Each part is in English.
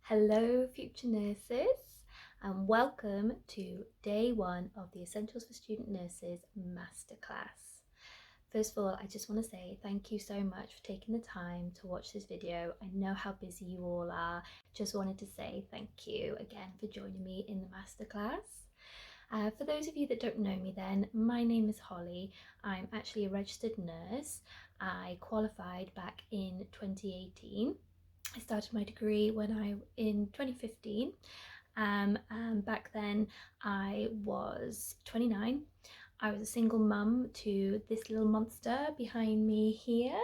Hello, future nurses, and welcome to day one of the Essentials for Student Nurses Masterclass. First of all, I just want to say thank you so much for taking the time to watch this video. I know how busy you all are. Just wanted to say thank you again for joining me in the Masterclass. For those of you that don't know me then, my name is Holly. I'm actually a registered nurse. I qualified back in 2018. I started my degree in 2015, and back then I was 29. I was a single mum to this little monster behind me here.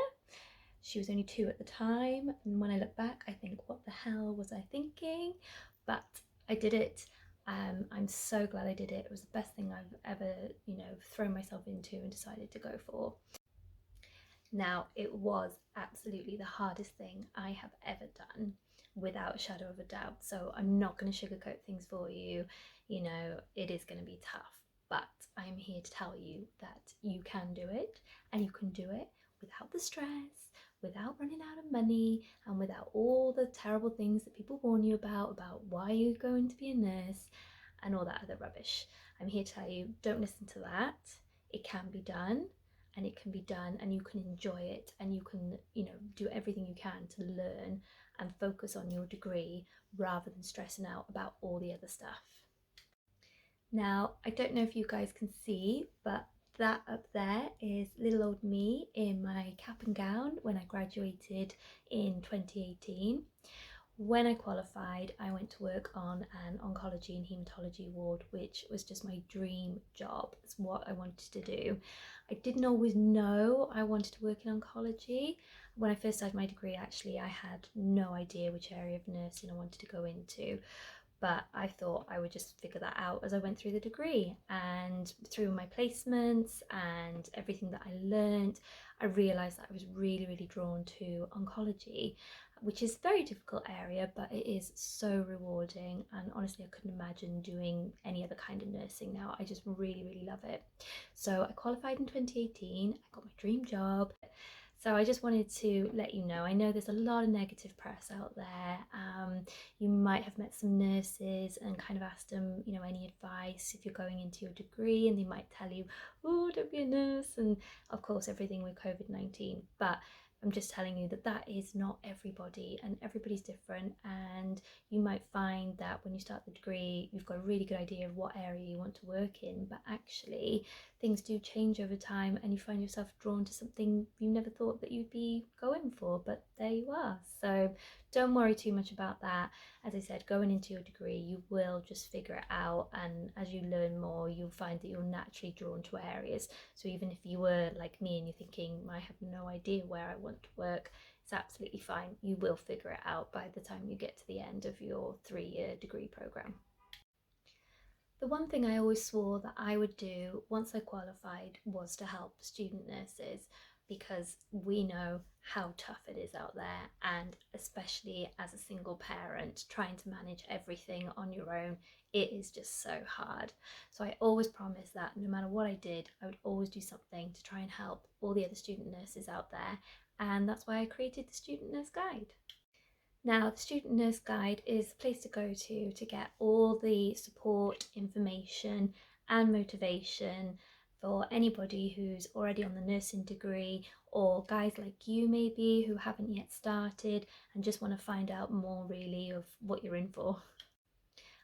She was only 2 at the time, and when I look back I think, what the hell was I thinking? But I did it. I'm so glad I did it. It was the best thing I've ever thrown myself into and decided to go for. Now, it was absolutely the hardest thing I have ever done, without a shadow of a doubt. So I'm not going to sugarcoat things for you. It is going to be tough, but I'm here to tell you that you can do it, and you can do it without the stress, without running out of money, and without all the terrible things that people warn you about why you're going to be a nurse and all that other rubbish. I'm here to tell you, don't listen to that. It can be done, and it can be done, and you can enjoy it, and you can do everything you can to learn and focus on your degree rather than stressing out about all the other stuff. Now, I don't know if you guys can see, but that up there is little old me in my cap and gown when I graduated in 2018. When I qualified, I went to work on an oncology and haematology ward, which was just my dream job. It's what I wanted to do. I didn't always know I wanted to work in oncology. When I first started my degree, actually, I had no idea which area of nursing I wanted to go into. But I thought I would just figure that out as I went through the degree, and through my placements and everything that I learned, I realised that I was really, really drawn to oncology, which is a very difficult area, but it is so rewarding, and honestly I couldn't imagine doing any other kind of nursing now. I just really, really love it. So I qualified in 2018, I got my dream job. So I just wanted to let you know, I know there's a lot of negative press out there. You might have met some nurses and kind of asked them, any advice if you're going into your degree, and they might tell you, oh, don't be a nurse, and of course everything with COVID-19. But I'm just telling you that that is not everybody, and everybody's different, and you might find that when you start the degree you've got a really good idea of what area you want to work in, but actually things do change over time, and you find yourself drawn to something you never thought that you'd be going for, but there you are. So don't worry too much about that. As I said, going into your degree, you will just figure it out, and as you learn more, you'll find that you're naturally drawn to areas. So even if you were like me and you're thinking, I have no idea where I want to work, it's absolutely fine. You will figure it out by the time you get to the end of your 3-year degree program. The one thing I always swore that I would do once I qualified was to help student nurses, because we know how tough it is out there, and especially as a single parent trying to manage everything on your own, it is just so hard. So I always promised that no matter what I did, I would always do something to try and help all the other student nurses out there, and that's why I created the Student Nurse Guide. Now, the Student Nurse Guide is a place to go to get all the support, information and motivation for anybody who's already on the nursing degree, or guys like you maybe who haven't yet started and just want to find out more really of what you're in for.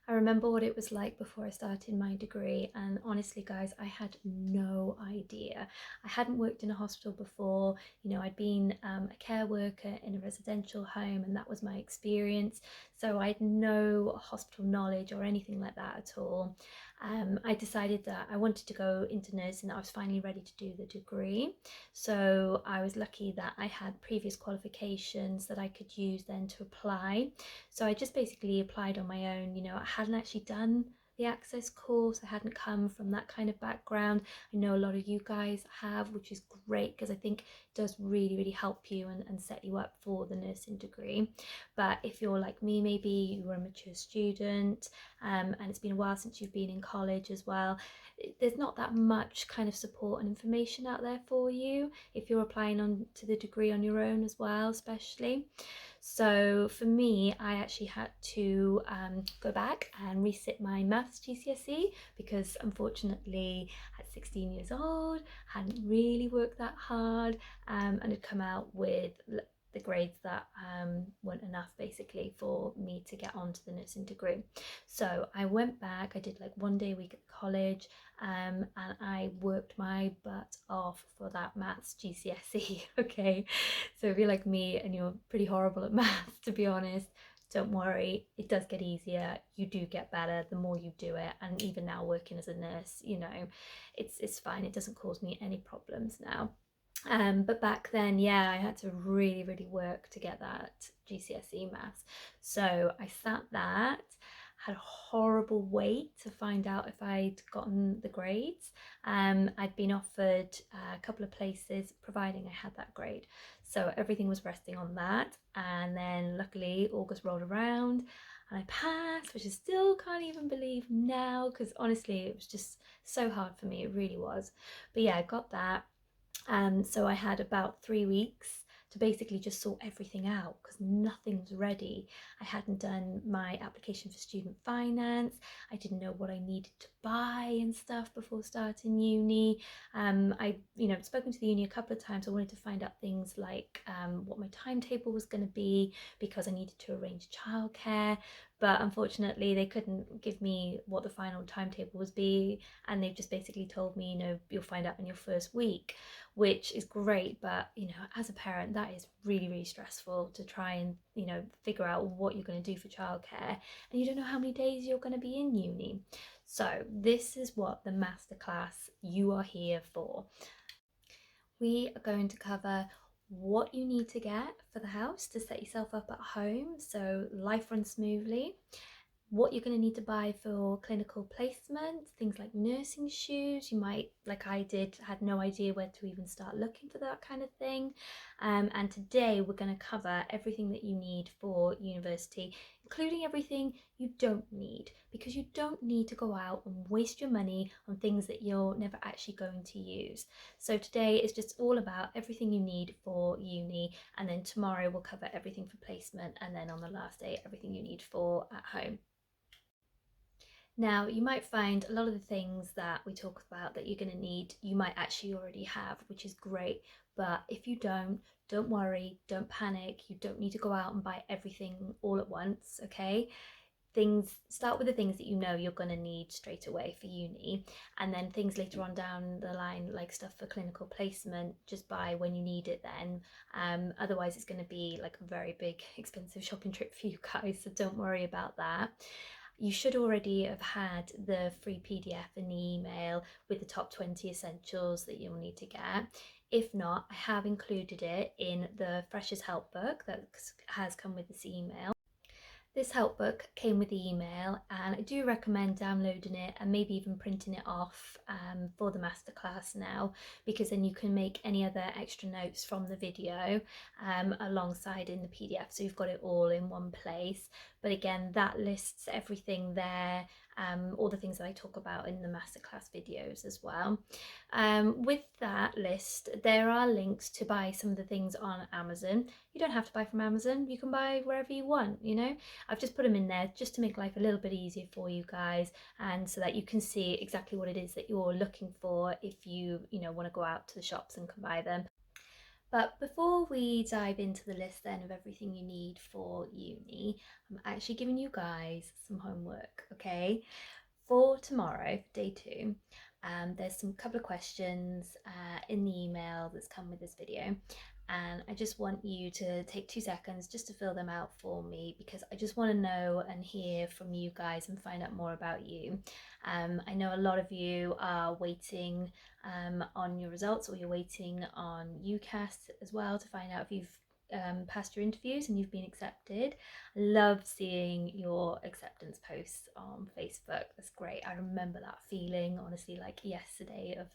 I remember what it was like before I started my degree, and honestly guys, I had no idea. I hadn't worked in a hospital before. I'd been a care worker in a residential home, and that was my experience, so I had no hospital knowledge or anything like that at all. I decided that I wanted to go into nursing, that I was finally ready to do the degree. So I was lucky that I had previous qualifications that I could use then to apply. So I just basically applied on my own. I hadn't actually done the access course. I hadn't come from that kind of background. I know a lot of you guys have, which is great, because I think it does really, really help you and set you up for the nursing degree. But if you're like me, maybe you were a mature student, and it's been a while since you've been in college as well, there's not that much kind of support and information out there for you if you're applying on to the degree on your own as well, especially. So for me, I actually had to go back and resit my maths GCSE because unfortunately at 16 years old, hadn't really worked that hard, and had come out with the grades that weren't enough basically for me to get onto the nursing degree. So I went back, I did like 1 day a week at college, and I worked my butt off for that maths GCSE. Okay, so if you're like me and you're pretty horrible at maths, to be honest, don't worry, it does get easier. You do get better the more you do it, and even now working as a nurse, it's fine. It doesn't cause me any problems now. But back then, yeah, I had to really, really work to get that GCSE maths. So I sat that, had a horrible wait to find out if I'd gotten the grades. I'd been offered a couple of places, providing I had that grade. So everything was resting on that. And then luckily, August rolled around and I passed, which I still can't even believe now because honestly, it was just so hard for me. It really was. But yeah, I got that. So I had about 3 weeks to basically just sort everything out because nothing was ready. I hadn't done my application for student finance. I didn't know what I needed to buy and stuff before starting uni. I, spoken to the uni a couple of times. I wanted to find out things like what my timetable was going to be because I needed to arrange childcare. But unfortunately, they couldn't give me what the final timetable was be, and they've just basically told me, you'll find out in your first week, which is great. But as a parent, that is really, really stressful to try and figure out what you're going to do for childcare, and you don't know how many days you're going to be in uni. So this is what the masterclass you are here for. We are going to cover what you need to get for the house to set yourself up at home so life runs smoothly, what you're going to need to buy for clinical placement, things like nursing shoes. You might, like I did, had no idea where to even start looking for that kind of thing. And today we're going to cover everything that you need for university, including everything you don't need, because you don't need to go out and waste your money on things that you're never actually going to use. So today is just all about everything you need for uni, and then tomorrow we'll cover everything for placement, and then on the last day everything you need for at home. Now, you might find a lot of the things that we talk about that you're going to need, you might actually already have, which is great. But if you don't worry, don't panic. You don't need to go out and buy everything all at once, okay? Start with the things that you know you're going to need straight away for uni, and then things later on down the line, like stuff for clinical placement, just buy when you need it then. Otherwise it's going to be like a very big expensive shopping trip for you guys, so don't worry about that. You should already have had the free PDF in the email with the top 20 essentials that you'll need to get. If not, I have included it in the Freshers Help book that has come with this email. This help book came with the email, and I do recommend downloading it and maybe even printing it off for the masterclass now, because then you can make any other extra notes from the video alongside in the PDF, so you've got it all in one place. But again, that lists everything there, all the things that I talk about in the masterclass videos as well. With that list, there are links to buy some of the things on Amazon. You don't have to buy from Amazon, you can buy wherever you want, I've just put them in there just to make life a little bit easier for you guys, and so that you can see exactly what it is that you're looking for if you want to go out to the shops and can buy them. But before we dive into the list then of everything you need for uni, I'm actually giving you guys some homework, okay? For tomorrow, day 2, there's some couple of questions in the email that's come with this video, and I just want you to take 2 seconds just to fill them out for me, because I just want to know and hear from you guys and find out more about you. I know a lot of you are waiting on your results, or you're waiting on UCAS as well to find out if you've passed your interviews and you've been accepted. I love seeing your acceptance posts on Facebook. That's great. I remember that feeling, honestly, like yesterday, of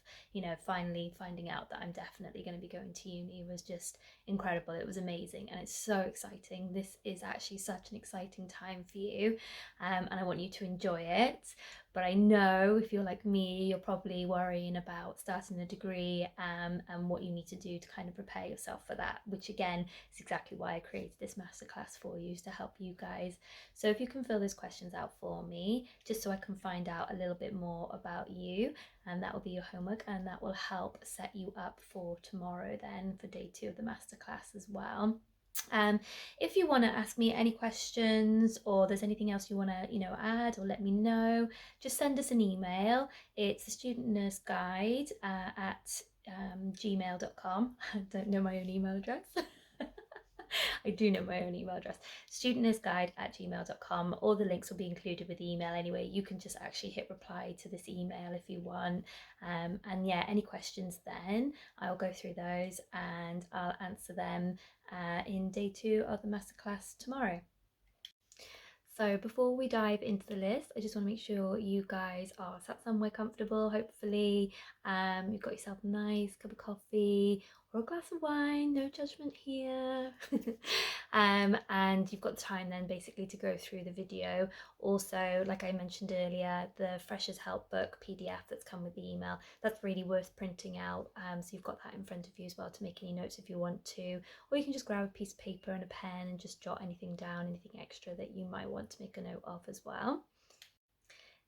finally finding out that I'm definitely going to be going to uni was just incredible. It was amazing, and it's so exciting. This is actually such an exciting time for you, and I want you to enjoy it. But I know if you're like me, you're probably worrying about starting a degree and what you need to do to kind of prepare yourself for that, which again is exactly why I created this masterclass for you, is to help you guys. So if you can fill those questions out for me, just so I can find out a little bit more about you, and that will be your homework, and that will help set you up for tomorrow then for day 2 of the masterclass as well. If you want to ask me any questions, or there's anything else you want to add or let me know, just send us an email. It's the student nurse guide at gmail.com. I don't know my own email address. I do know my own email address, studentnurseguide@gmail.com. All the links will be included with the email anyway. You can just actually hit reply to this email if you want. And yeah, any questions then, I'll go through those and I'll answer them in day 2 of the masterclass tomorrow. So before we dive into the list, I just want to make sure you guys are sat somewhere comfortable, hopefully. You've got yourself a nice cup of coffee or a glass of wine, no judgment here. And you've got time then basically to go through the video. Also, like I mentioned earlier, the Freshers Help book PDF that's come with the email, that's really worth printing out. So you've got that in front of you as well to make any notes if you want to, or you can just grab a piece of paper and a pen and just jot anything down, anything extra that you might want to make a note of as well.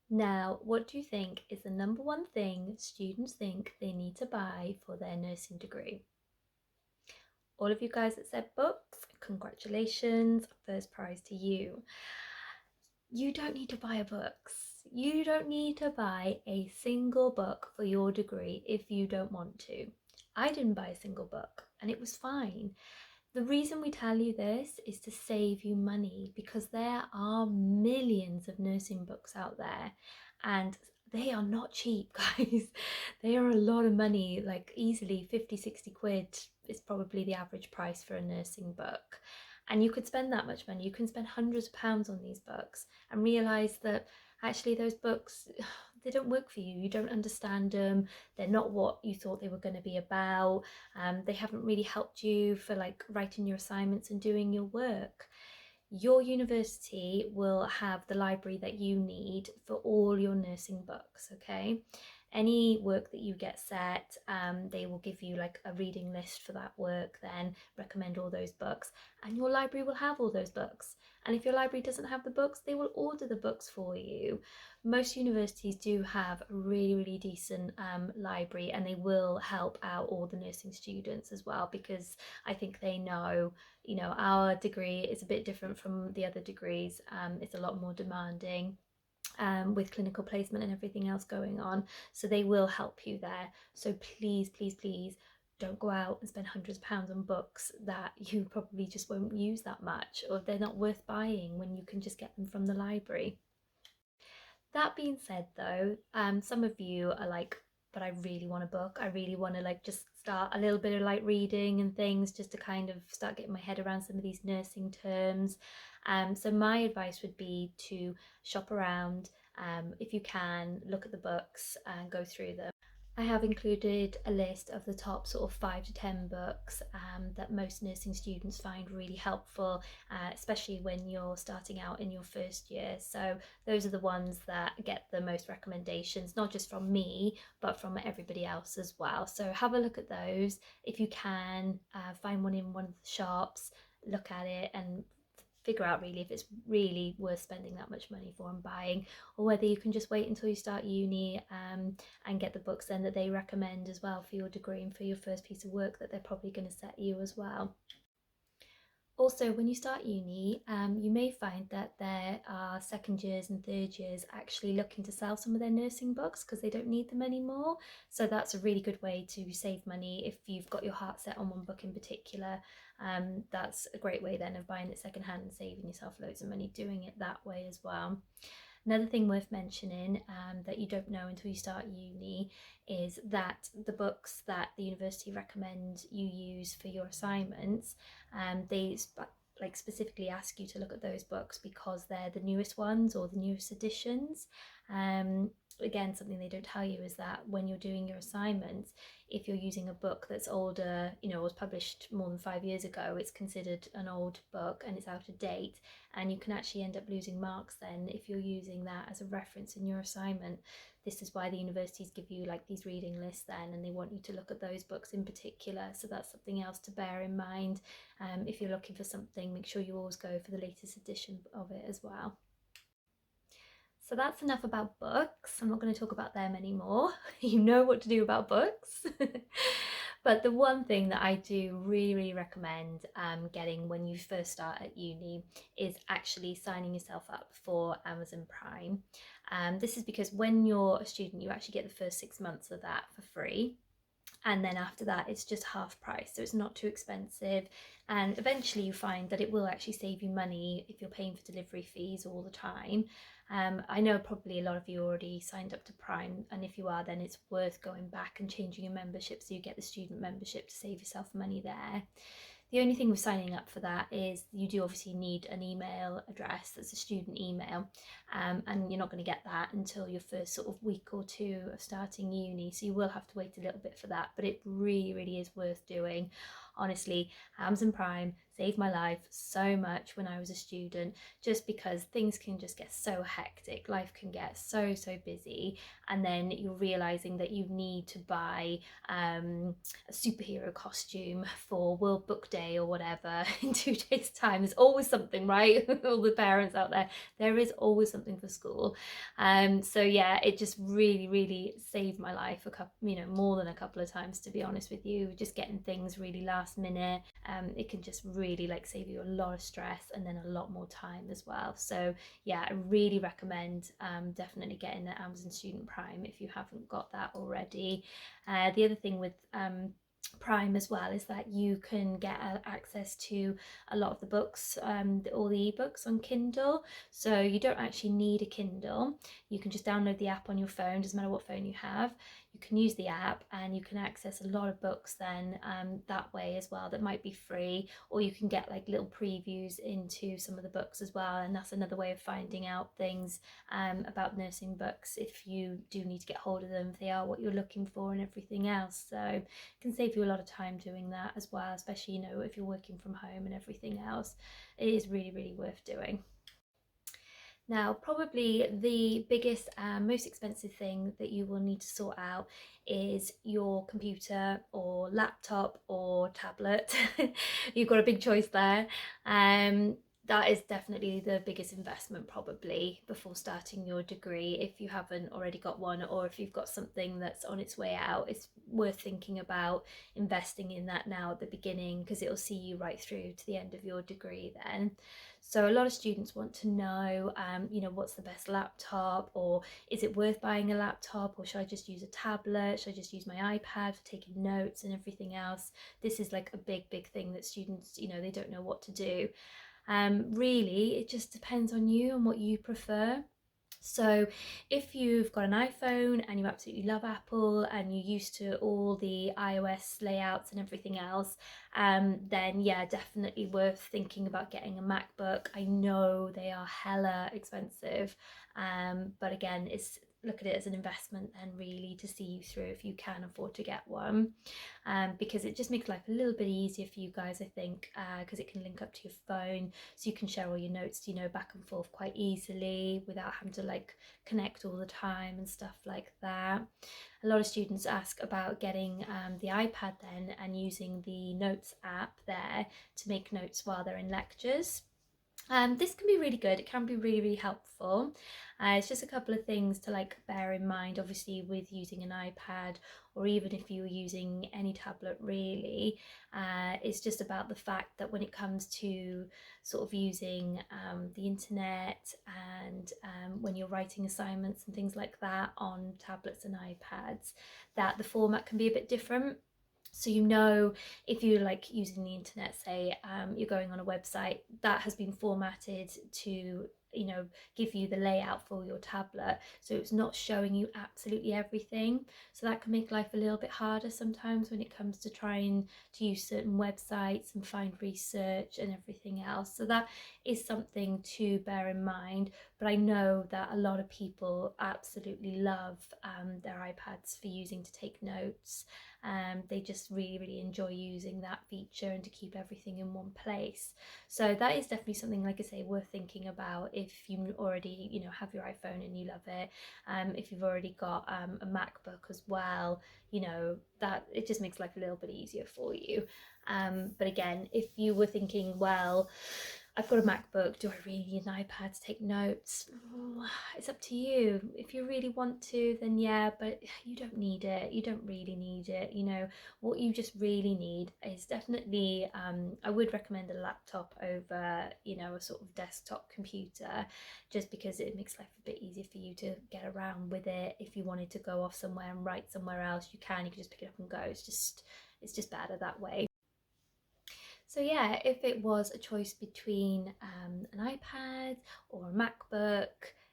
Now, what do you think is the number one thing students think they need to buy for their nursing degree? All of you guys that said books, congratulations, first prize to you. You don't need to buy books. You don't need to buy a single book for your degree if you don't want to. I didn't buy a single book and it was fine. The reason we tell you this is to save you money, because there are millions of nursing books out there and they are not cheap, guys. They are a lot of money, like easily 50-60 quid is probably the average price for a nursing book. And you could spend that much money, you can spend hundreds of pounds on these books and realise that actually those books, they don't work for you. You don't understand them. They're not what you thought they were going to be about. They haven't really helped you for like writing your assignments and doing your work. Your university will have the library that you need for all your nursing books, okay? Any work that you get set, they will give you like a reading list for that work, then recommend all those books, and your library will have all those books. And if your library doesn't have the books, they will order the books for you. Most universities do have a really decent library, and they will help out all the nursing students as well, because I think they know, our degree is a bit different from the other degrees. It's a lot more demanding. With clinical placement and everything else going on, so they will help you there. So please don't go out and spend hundreds of pounds on books that you probably just won't use that much, or they're not worth buying when you can just get them from the library. That being said though, some of you are like, but I really want a book. I really want to like just start a little bit of like reading and things, just to kind of start getting my head around some of these nursing terms. So my advice would be to shop around. If you can, look at the books and go through them. I have included a list of the top sort of 5 to 10 books that most nursing students find really helpful, especially when you're starting out in your first year. So those are the ones that get the most recommendations, not just from me, but from everybody else as well. So have a look at those. If you can, find one in one of the shops, look at it and figure out really if it's really worth spending that much money for and buying, or whether you can just wait until you start uni and get the books then that they recommend as well for your degree and for your first piece of work that they're probably going to set you as well. Also, when you start uni, you may find that there are second years and third years actually looking to sell some of their nursing books because they don't need them anymore. So that's a really good way to save money if you've got your heart set on one book in particular. That's a great way then of buying it secondhand and saving yourself loads of money doing it that way as well. Another thing worth mentioning that you don't know until you start uni is that the books that the university recommend you use for your assignments, they like specifically ask you to look at those books because they're the newest ones or the newest editions. Again, something they don't tell you is that when you're doing your assignments, if you're using a book that's older, was published more than 5 years ago, it's considered an old book and it's out of date. and you can actually end up losing marks then if you're using that as a reference in your assignment. This is why the universities give you like these reading lists then, and they want you to look at those books in particular. So that's something else to bear in mind. If you're looking for something, make sure you always go for the latest edition of it as well. So that's enough about books. I'm not going to talk about them anymore. You know what to do about books. But the one thing that I do really recommend getting when you first start at uni is actually signing yourself up for Amazon Prime. This is because when you're a student, you actually get the first 6 months of that for free. And then after that it's just half price, so it's not too expensive, and eventually you find that it will actually save you money if you're paying for delivery fees all the time. I know probably a lot of you already signed up to Prime, and if you are, then it's worth going back and changing your membership so you get the student membership to save yourself money there. The only thing with signing up for that is you do obviously need an email address that's a student email, and you're not going to get that until your first sort of week or two of starting uni, so you will have to wait a little bit for that, but it really is worth doing. Honestly, Amazon Prime saved my life so much when I was a student, just because things can just get so hectic, life can get so busy, and then you're realizing that you need to buy a superhero costume for World Book Day or whatever in 2 days time. There's always something, right? All the parents out there is always something for school. So yeah, it just really saved my life a couple, more than a couple of times, to be honest with you. Just getting things really last minute, it can just really like save you a lot of stress and then a lot more time as well. So yeah, I really recommend definitely getting the Amazon Student Prime if you haven't got that already. The other thing with Prime as well is that you can get access to a lot of the books, all the ebooks on Kindle, so you don't actually need a Kindle. You can just download the app on your phone, doesn't matter what phone you have. You can use the app and you can access a lot of books then that way as well, that might be free, or you can get like little previews into some of the books as well, and that's another way of finding out things about nursing books if you do need to get hold of them, if they are what you're looking for and everything else. So it can save you a lot of time doing that as well, especially if you're working from home and everything else. It is really worth doing. Now, probably the biggest and most expensive thing that you will need to sort out is your computer or laptop or tablet. You've got a big choice there. That is definitely the biggest investment probably before starting your degree. If you haven't already got one, or if you've got something that's on its way out, it's worth thinking about investing in that now at the beginning, because it'll see you right through to the end of your degree then. So a lot of students want to know, what's the best laptop, or is it worth buying a laptop, or should I just use a tablet? Should I just use my iPad for taking notes and everything else? This is like a big thing that students, they don't know what to do. Really, it just depends on you and what you prefer. So if you've got an iPhone and you absolutely love Apple and you're used to all the iOS layouts and everything else, then yeah, definitely worth thinking about getting a MacBook. I know they are hella expensive, but again, look at it as an investment and really to see you through if you can afford to get one, because it just makes life a little bit easier for you guys, I think, because it can link up to your phone, so you can share all your notes, back and forth quite easily without having to like connect all the time and stuff like that. A lot of students ask about getting the iPad then and using the notes app there to make notes while they're in lectures. This can be really good. It can be really helpful. It's just a couple of things to like bear in mind, obviously, with using an iPad, or even if you're using any tablet really. It's just about the fact that when it comes to sort of using the internet and when you're writing assignments and things like that on tablets and iPads, that the format can be a bit different. So if you're like using the internet, say you're going on a website that has been formatted to give you the layout for your tablet, so it's not showing you absolutely everything. So that can make life a little bit harder sometimes when it comes to trying to use certain websites and find research and everything else. So that is something to bear in mind. But I know that a lot of people absolutely love their iPads for using to take notes. They just really enjoy using that feature and to keep everything in one place. So that is definitely something, like I say, worth thinking about if you already have your iPhone and you love it. If you've already got a MacBook as well, that it just makes life a little bit easier for you. But again, if you were thinking, well, I've got a MacBook, do I really need an iPad to take notes? It's up to you. If you really want to, then yeah, but you don't need it. You don't really need it. What you just really need is definitely, I would recommend a laptop over, a sort of desktop computer, just because it makes life a bit easier for you to get around with it. If you wanted to go off somewhere and write somewhere else, you can just pick it up and go. It's just better that way. So yeah, if it was a choice between an iPad or a MacBook,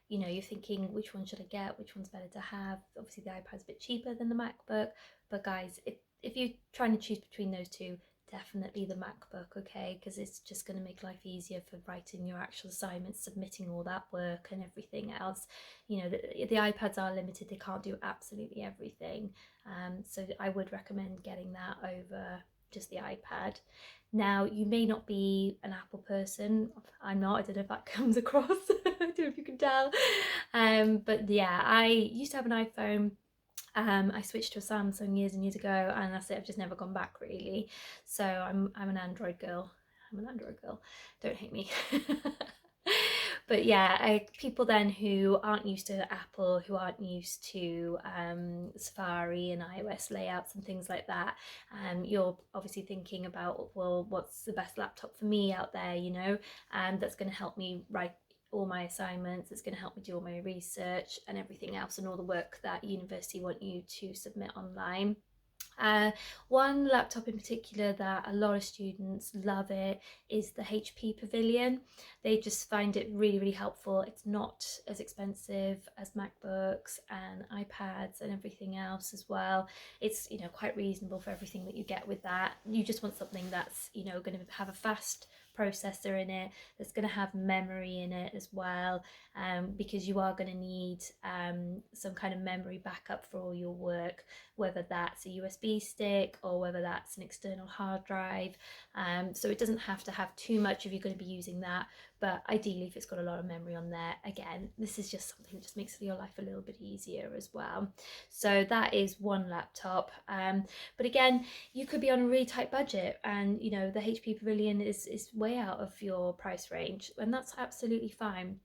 you're thinking, which one should I get? Which one's better to have? Obviously, the iPad's a bit cheaper than the MacBook, but guys, if you're trying to choose between those two, definitely the MacBook, okay? Because it's just going to make life easier for writing your actual assignments, submitting all that work and everything else. The iPads are limited; they can't do absolutely everything. So I would recommend getting that over just the iPad. Now, you may not be an Apple person. I'm not. I don't know if that comes across. I don't know if you can tell. But yeah, I used to have an iPhone. I switched to a Samsung years and years ago, and that's it. I've just never gone back really. So I'm an Android girl. I'm an Android girl. Don't hate me. But yeah, people then who aren't used to Apple, who aren't used to Safari and iOS layouts and things like that, you're obviously thinking about, well, what's the best laptop for me out there, that's going to help me write all my assignments, it's going to help me do all my research and everything else, and all the work that university want you to submit online. One laptop in particular that a lot of students love it is the HP Pavilion. They just find it really helpful. It's not as expensive as MacBooks and iPads and everything else as well. It's quite reasonable for everything that you get with that. You just want something that's going to have a fast processor in it, that's going to have memory in it as well, because you are going to need some kind of memory backup for all your work, whether that's a USB stick or whether that's an external hard drive. So it doesn't have to have too much if you're going to be using that, but ideally if it's got a lot of memory on there, again, this is just something that just makes your life a little bit easier as well. So that is one laptop. But again, you could be on a really tight budget, and the HP Pavilion is way out of your price range, and that's absolutely fine.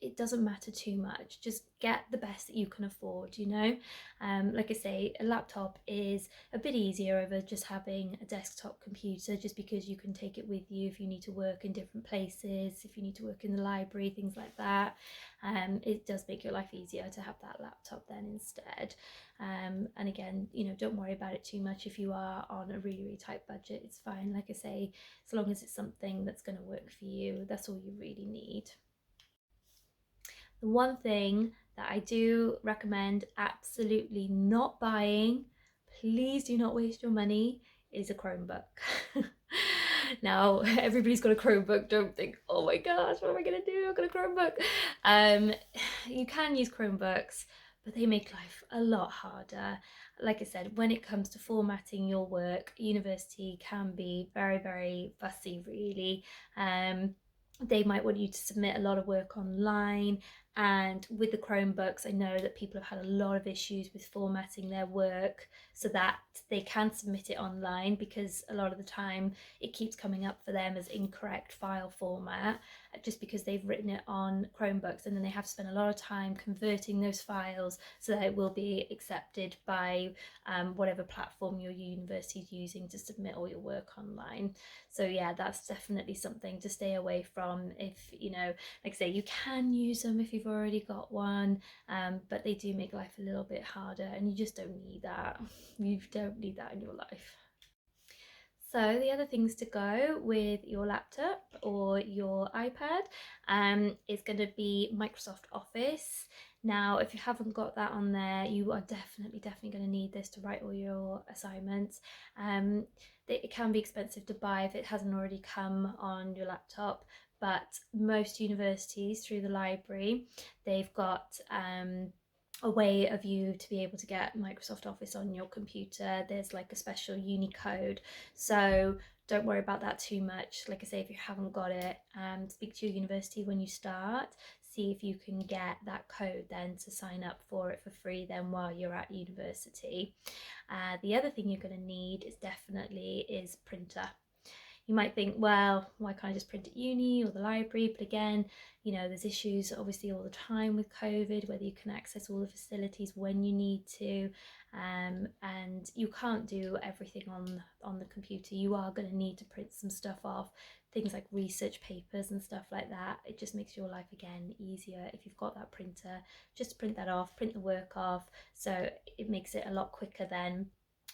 It doesn't matter too much. Just get the best that you can afford, like I say, a laptop is a bit easier over just having a desktop computer, just because you can take it with you if you need to work in different places, if you need to work in the library, things like that. It does make your life easier to have that laptop then instead. And again, don't worry about it too much if you are on a really tight budget. It's fine. Like I say, as long as it's something that's going to work for you, that's all you really need. The one thing that I do recommend absolutely not buying, please do not waste your money, is a Chromebook. Now, everybody's got a Chromebook. Don't think, oh my gosh, what am I going to do? I've got a Chromebook. You can use Chromebooks, but they make life a lot harder. Like I said, when it comes to formatting your work, university can be very fussy, really. They might want you to submit a lot of work online, and with the Chromebooks, I know that people have had a lot of issues with formatting their work so that they can submit it online, because a lot of the time it keeps coming up for them as incorrect file format, just because they've written it on Chromebooks, and then they have to spend a lot of time converting those files so that it will be accepted by whatever platform your university is using to submit all your work online. So yeah, that's definitely something to stay away from. If like I say, you can use them if you've already got one, but they do make life a little bit harder, and you just don't need that. You don't need that in your life. So the other things to go with your laptop or your iPad is going to be Microsoft Office. Now, if you haven't got that on there, you are definitely going to need this to write all your assignments. Um, it can be expensive to buy if it hasn't already come on your laptop, but most universities through the library, they've got a way of you to be able to get Microsoft Office on your computer. There's like a special uni code, so don't worry about that too much. Like I say, if you haven't got it, speak to your university when you start, see if you can get that code then to sign up for it for free then while you're at university. The other thing you're going to need is printer. You might think, well, why can't I just print at uni or the library? But again, there's issues obviously all the time with COVID, whether you can access all the facilities when you need to, and you can't do everything on the computer. You are going to need to print some stuff off, things like research papers and stuff like that. It just makes your life again easier if you've got that printer. Just print that off, print the work off, so it makes it a lot quicker then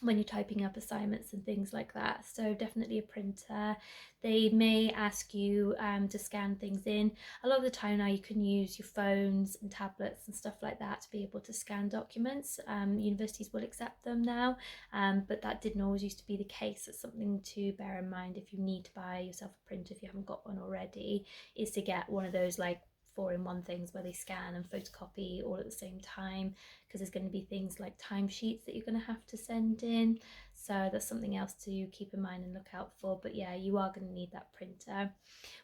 when you're typing up assignments and things like that. So definitely a printer. They may ask you to scan things in. A lot of the time now you can use your phones and tablets and stuff like that to be able to scan documents. Universities will accept them now, but that didn't always used to be the case. It's something to bear in mind if you need to buy yourself a printer if you haven't got one already, is to get one of those like 4-in-1 things where they scan and photocopy all at the same time, because there's going to be things like timesheets that you're going to have to send in. So that's something else to keep in mind and look out for. But yeah, you are going to need that printer.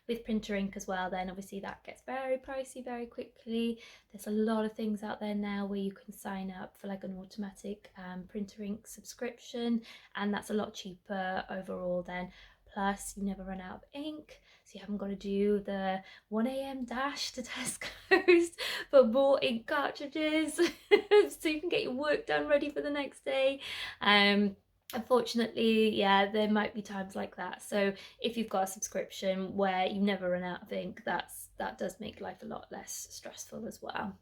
With printer ink as well, then obviously that gets very pricey very quickly. There's a lot of things out there now where you can sign up for like an automatic printer ink subscription, and that's a lot cheaper overall then. Plus, you never run out of ink, so you haven't got to do the 1 a.m. dash to Tesco's for more ink cartridges so you can get your work done ready for the next day. Unfortunately, yeah, there might be times like that. So if you've got a subscription where you never run out of ink, that does make life a lot less stressful as well.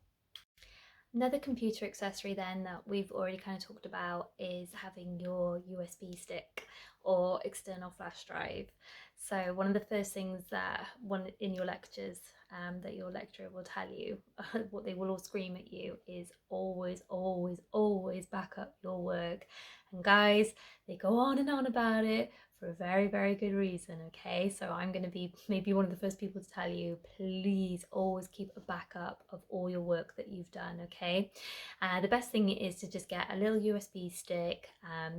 Another computer accessory then that we've already kind of talked about is having your USB stick or external flash drive. So one of the first things that in your lectures that your lecturer will tell you, what they will all scream at you, is always back up your work. And guys, they go on and on about it for a very good reason. Okay, so I'm going to be maybe one of the first people to tell you, please always keep a backup of all your work that you've done. Okay, the best thing is to just get a little USB stick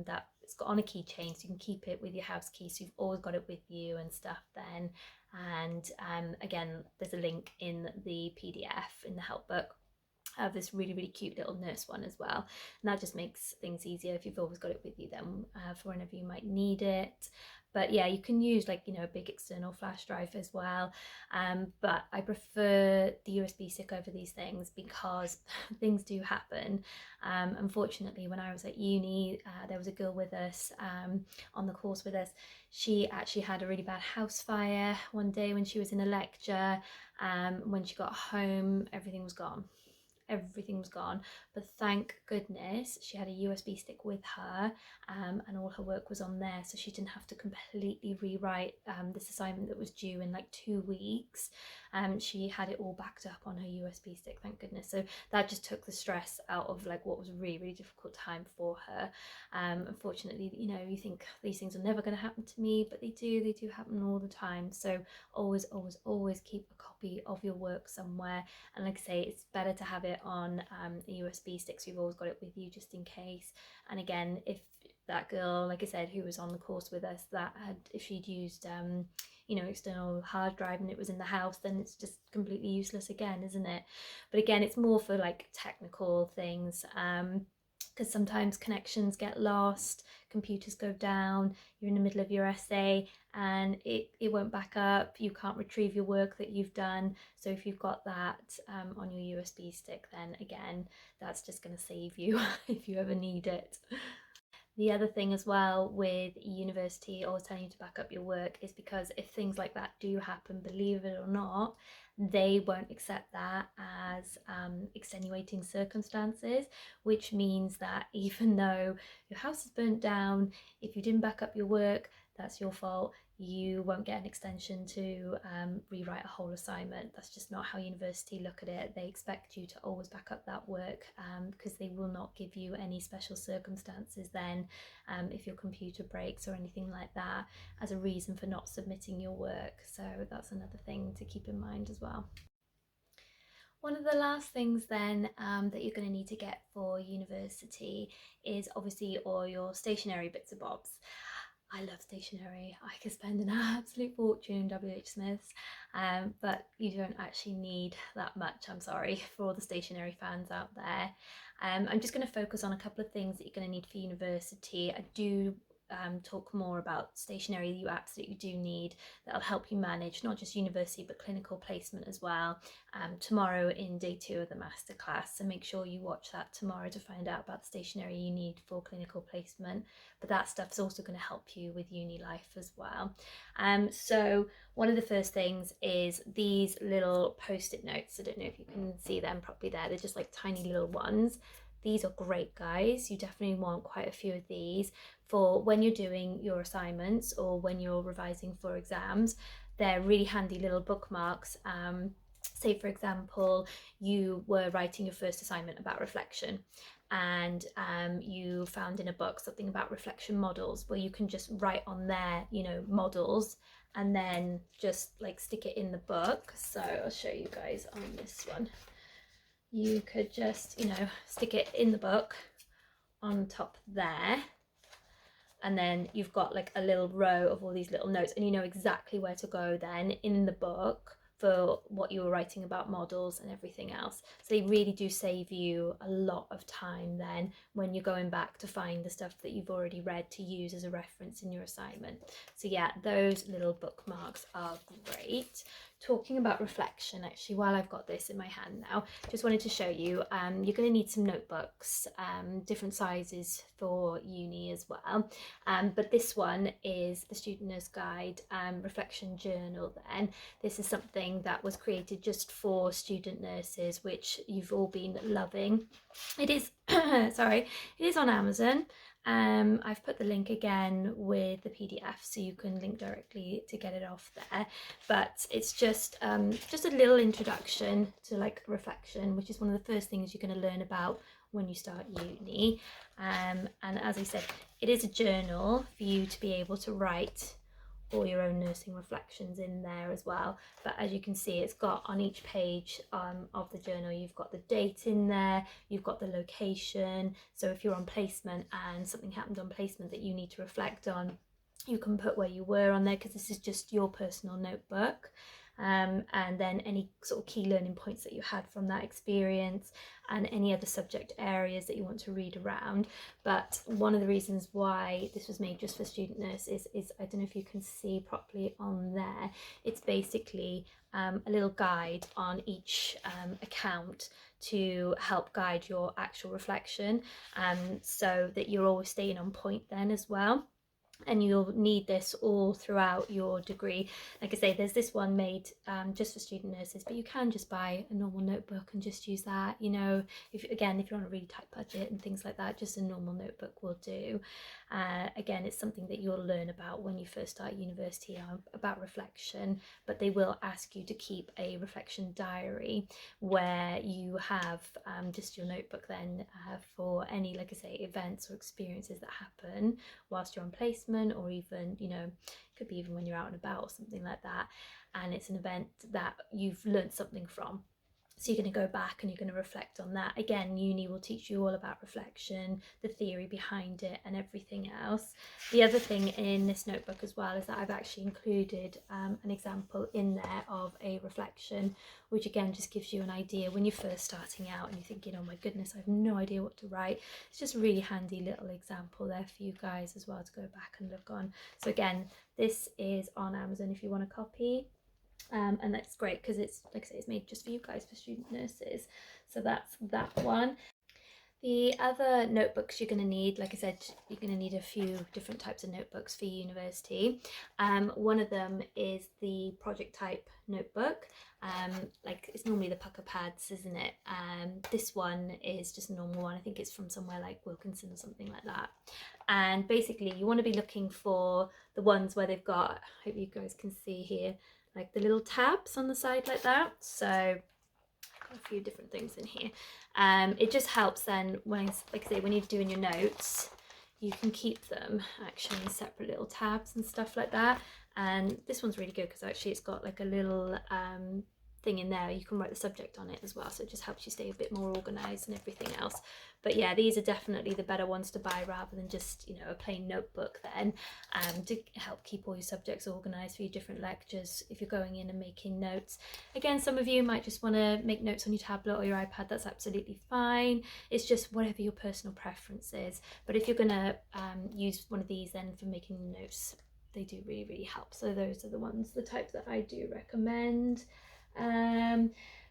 that it's got on a keychain, so you can keep it with your house key, so you've always got it with you and stuff then. And again, there's a link in the PDF in the help book. I have this really cute little nurse one as well, and that just makes things easier if you've always got it with you then for whenever you might need it. But yeah, you can use like a big external flash drive as well, but I prefer the USB stick over these things because things do happen. Unfortunately, when I was at uni, there was a girl with us on the course with us. She actually had a really bad house fire one day when she was in a lecture. When she got home, everything was gone, but thank goodness she had a USB stick with her, and all her work was on there, so she didn't have to completely rewrite this assignment that was due in like 2 weeks. She had it all backed up on her USB stick, thank goodness. So that just took the stress out of like what was a really difficult time for her. Unfortunately, you think these things are never going to happen to me, but they do happen all the time. So always keep a copy of your work somewhere, and like I say, it's better to have it on a USB stick, so you've always got it with you just in case. And again, if that girl, like I said, who was on the course with us, if she'd used external hard drive and it was in the house, then it's just completely useless again, isn't it? But again, it's more for like technical things, because sometimes connections get lost, computers go down, you're in the middle of your essay and it won't back up, you can't retrieve your work that you've done. So if you've got that on your USB stick, then again, that's just going to save you if you ever need it. The other thing as well with university always telling you to back up your work is because if things like that do happen, believe it or not, they won't accept that as extenuating circumstances, which means that even though your house is burnt down, if you didn't back up your work, that's your fault. You won't get an extension to rewrite a whole assignment. That's just not how university look at it. They expect you to always back up that work, because they will not give you any special circumstances then, if your computer breaks or anything like that, as a reason for not submitting your work. So that's another thing to keep in mind as well. One of the last things then, that you're going to need to get for university is obviously all your stationery bits and bobs. I love stationery. I could spend an absolute fortune in WH Smith's, but you don't actually need that much, I'm sorry, for all the stationery fans out there. I'm just going to focus on a couple of things that you're going to need for university. I do talk more about stationery you absolutely do need, that'll help you manage not just university but clinical placement as well, tomorrow in day 2 of the masterclass. So make sure you watch that tomorrow to find out about the stationery you need for clinical placement. But that stuff's also going to help you with uni life as well. So one of the first things is these little post-it notes. I don't know if you can see them properly there. They're just like tiny little ones. These are great, guys. You definitely want quite a few of these for when you're doing your assignments or when you're revising for exams. They're really handy little bookmarks. Say, for example, you were writing your first assignment about reflection, and you found in a book something about reflection models, where you can just write on there, you know, models, and then just like stick it in the book. So I'll show you guys on this one. You could just, you know, stick it in the book on top there, and then you've got like a little row of all these little notes, and you know exactly where to go then in the book for what you were writing about models and everything else. So they really do save you a lot of time then when you're going back to find the stuff that you've already read to use as a reference in your assignment. So yeah, those little bookmarks are great. Talking about reflection, actually, while I've got this in my hand now, just wanted to show you, you're going to need some notebooks, different sizes for uni as well. But this one is the Student Nurse Guide Reflection Journal then. This is something that was created just for student nurses, which you've all been loving. It is, sorry, it is on Amazon. I've put the link again with the PDF, so you can link directly to get it off there. But it's just a little introduction to like reflection, which is one of the first things you're going to learn about when you start uni. And as I said, it is a journal for you to be able to write all your own nursing reflections in there as well. But as you can see, it's got on each page of the journal, you've got the date in there, you've got the location. So if you're on placement and something happened on placement that you need to reflect on, you can put where you were on there, because this is just your personal notebook. And then any sort of key learning points that you had from that experience, and any other subject areas that you want to read around. But one of the reasons why this was made just for student nurses is I don't know if you can see properly on there, it's basically a little guide on each account to help guide your actual reflection, so that you're always staying on point then as well. And you'll need this all throughout your degree. Like I say, there's this one made just for student nurses, but you can just buy a normal notebook and just use that, you know, if you're on a really tight budget and things like that, just a normal notebook will do. Again, it's something that you'll learn about when you first start university, about reflection, but they will ask you to keep a reflection diary where you have just your notebook then for any, like I say, events or experiences that happen whilst you're on placement, or even, you know, it could be even when you're out and about or something like that, and it's an event that you've learned something from. So you're going to go back and you're going to reflect on that. Again, uni will teach you all about reflection, the theory behind it and everything else. The other thing in this notebook as well is that I've actually included an example in there of a reflection, which again just gives you an idea when you're first starting out and you're thinking, oh my goodness, I have no idea what to write. It's just a really handy little example there for you guys as well to go back and look on. So again, this is on Amazon if you want a copy. And that's great because it's, like I say, it's made just for you guys, for student nurses. So that's that one. The other notebooks you're going to need, like I said, you're going to need a few different types of notebooks for university. One of them is the project type notebook. Like it's normally the pucker pads, isn't it? This one is just a normal one. I think it's from somewhere like Wilkinson or something like that. And basically you want to be looking for the ones where they've got, I hope you guys can see here, like the little tabs on the side like that. So a few different things in here. It just helps then when, like I say, when you're doing your notes, you can keep them actually in separate little tabs and stuff like that. And this one's really good because actually it's got like a little thing in there. You can write the subject on it as well, so it just helps you stay a bit more organized and everything else. But yeah, these are definitely the better ones to buy rather than just, you know, a plain notebook then, to help keep all your subjects organized for your different lectures if you're going in and making notes. Again, some of you might just want to make notes on your tablet or your iPad. That's absolutely fine. It's just whatever your personal preference is. But if you're going to use one of these then for making notes, they do really, really help. So those are the ones, the type that I do recommend.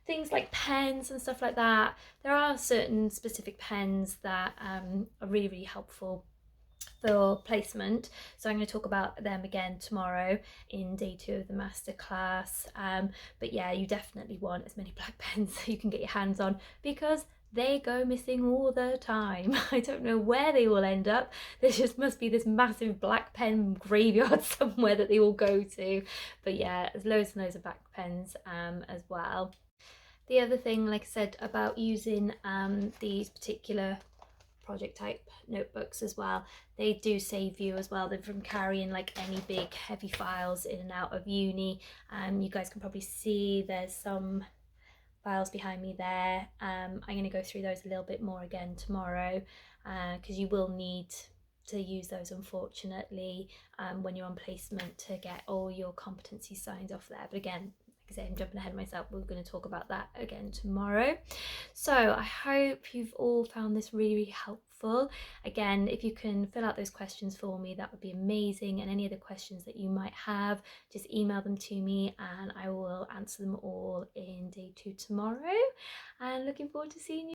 Things like pens and stuff like that. There are certain specific pens that are really, really helpful for placement, so I'm going to talk about them again tomorrow in day 2 of the masterclass. But yeah, you definitely want as many black pens that you can get your hands on because they go missing all the time. I don't know where they all end up. There just must be this massive black pen graveyard somewhere that they all go to. But yeah, there's loads and loads of black pens as well. The other thing, like I said, about using these particular project type notebooks as well, they do save you as well from carrying like any big heavy files in and out of uni. You guys can probably see there's some files behind me there. I'm going to go through those a little bit more again tomorrow because you will need to use those unfortunately when you're on placement to get all your competency signed off there. But again, like I say, I'm jumping ahead of myself. We're going to talk about that again tomorrow. So I hope you've all found this really, really helpful. Again, if you can fill out those questions for me, that would be amazing. And any other questions that you might have, just email them to me and I will answer them all in day 2 tomorrow. And looking forward to seeing you